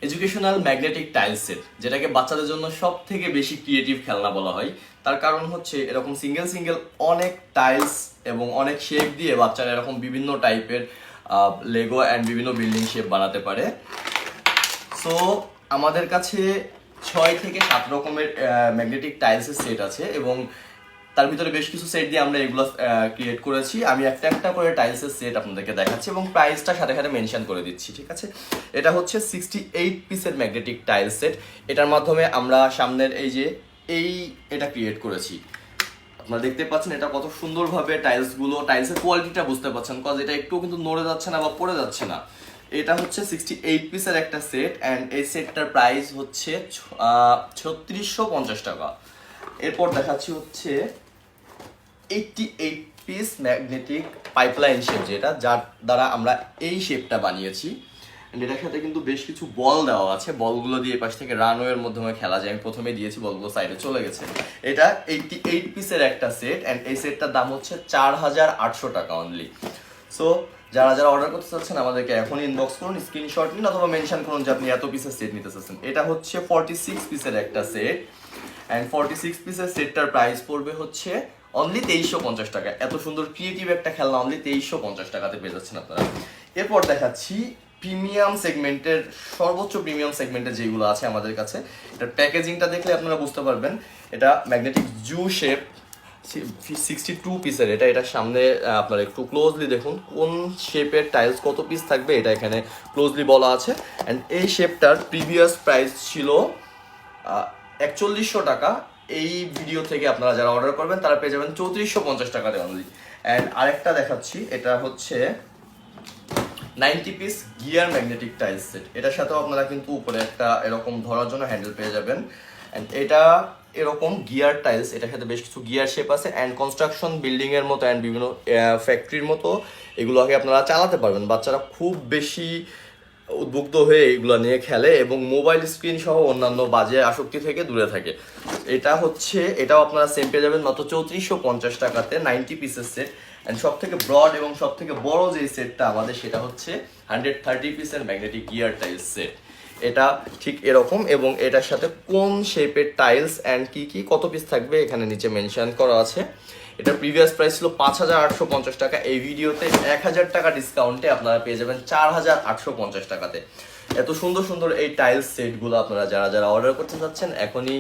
Educational magnetic tiles set, যেটাকে বাচ্চাদের জন্য সব থেকে বেশি ক্রিয়েটিভ খেলনা বলা হয়। তার কারণ হচ্ছে এরকম সিঙ্গেল সিঙ্গেল অনেক টাইলস এবং অনেক শেপ দিয়ে বাচ্চারা এরকম বিভিন্ন টাইপের লেগো অ্যান্ড বিভিন্ন বিল্ডিং শেপ বানাতে পারে। সো আমাদের কাছে 6 থেকে 7 রকমের ম্যাগনেটিক টাইলসের সেট আছে এবং তার ভিতরে বেশ কিছু সেট দিয়ে আমরা এগুলো ক্রিয়েট করেছি। আমি একটা একটা করে টাইলসের সেট আপনাদেরকে দেখাচ্ছি এবং প্রাইসটা সাথে সাথে মেনশন করে দিচ্ছি, ঠিক আছে? এটা হচ্ছে 68 পিসের ম্যাগনেটিক টাইলস সেট। এটার মাধ্যমে আমরা সামনের এটা ক্রিয়েট করেছি। আপনারা দেখতে পাচ্ছেন এটা কত সুন্দরভাবে টাইলসের কোয়ালিটিটা বুঝতে পারছেন, কজ এটা একটু কিন্তু নড়ে যাচ্ছে না বা পড়ে যাচ্ছে না। এটা হচ্ছে 68 পিসের একটা সেট অ্যান্ড এই সেটটার প্রাইস হচ্ছে 3650 টাকা। এরপর দেখাচ্ছি হচ্ছে 88 পিস ম্যাগনেটিক পাইপলাইন শেপ, যার দ্বারা আমরা এই শেপটা বানিয়েছি। এটার সাথে কিন্তু বেশ কিছু বল দেওয়া আছে, বলগুলো দিয়ে পাশ থেকে রানওয়ের মাধ্যমে খেলা যায়। আমি প্রথমে দিয়েছি, বলগুলো সাইডে চলে গেছে। এটা 88 পিসের একটা সেট অ্যান্ড এই সেটটার দাম হচ্ছে 4800 টাকা অনলি। সো যারা যারা অর্ডার করতে চাচ্ছেন আমাদেরকে এখন ইনবক্স করুন, স্ক্রিনশট নিন অথবা মেনশন করুন যে আপনি এত পিসের সেট নিতে চাচ্ছেন। এটা হচ্ছে 46 পিসের একটা সেট অ্যান্ড 46 পিসের সেটটার প্রাইস পড়বে হচ্ছে অনলি 2350 টাকা। এত সুন্দর ক্রিয়েটিভ একটা খেলনা অনলি 2350 টাকাতে পেয়ে যাচ্ছেন আপনারা। এরপর দেখাচ্ছি প্রিমিয়াম সেগমেন্টের, সর্বোচ্চ প্রিমিয়াম সেগমেন্টের যেগুলো আছে আমাদের কাছে। এটার প্যাকেজিংটা দেখলে আপনারা বুঝতে পারবেন। এটা ম্যাগনেটিক জু শেপ 62 পিসের। এটার সামনে আপনারা একটু ক্লোজলি দেখুন কোন শেপের টাইলস কত পিস থাকবে, এটা এখানে ক্লোজলি বলা আছে। অ্যান্ড এই শেপটার প্রিভিয়াস প্রাইস ছিল 4100 টাকা। এই ভিডিও থেকে আপনারা যারা অর্ডার করবেন তারা পেয়ে যাবেন 3450 টাকাতে অনলি। অ্যান্ড আরেকটা দেখাচ্ছি, এটা হচ্ছে 90 piece gear magnetic tiles set. এটার সাথেও আপনারা কিন্তু উপরে একটা এরকম ধরার জন্য হ্যান্ডেল পেয়ে যাবেন। অ্যান্ড এটা এরকম গিয়ার টাইলস, এটার সাথে বেশ কিছু গিয়ার শেপ আছে অ্যান্ড কনস্ট্রাকশন বিল্ডিং এর মতো অ্যান্ড বিভিন্ন ফ্যাক্টরির মতো এগুলোকে আপনারা চালাতে পারবেন। বাচ্চারা খুব বেশি উদ্বুদ্ধ হয়ে এগুলো নিয়ে খেলে এবং মোবাইল স্ক্রিন সহ অন্যান্য বাজে আসক্তি থেকে দূরে থাকে। এটাও আপনারা সেম পেয়ে যাবেন মাত্র 3450 টাকাতে 90 পিসের সেট। অ্যান্ড সব থেকে ব্রড এবং সব থেকে বড় যে সেটটা আমাদের, সেটা হচ্ছে 130 পিসের ম্যাগনেটিক গিয়ার টাইলস সেট। এটা ঠিক এরকম এবং এটার সাথে কোন শেপের টাইলস অ্যান্ড কি কত পিস থাকবে এখানে নিচে মেনশন করা আছে। এটার প্রিভিয়াস প্রাইস ছিল 5850 টাকা। এই ভিডিওতে 1000 টাকা ডিসকাউন্টে আপনারা পেয়ে যাবেন 4850 টাকাতে। এত সুন্দর সুন্দর এই টাইলস সেটগুলো আপনারা যারা যারা অর্ডার করতে চাচ্ছেন এখনই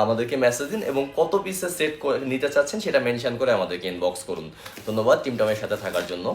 আমাদেরকে মেসেজ দিন এবং কত পিসের সেট নিতে চাচ্ছেন সেটা মেনশন করে আমাদেরকে ইনবক্স করুন। ধন্যবাদ টিমটামের সাথে থাকার জন্য।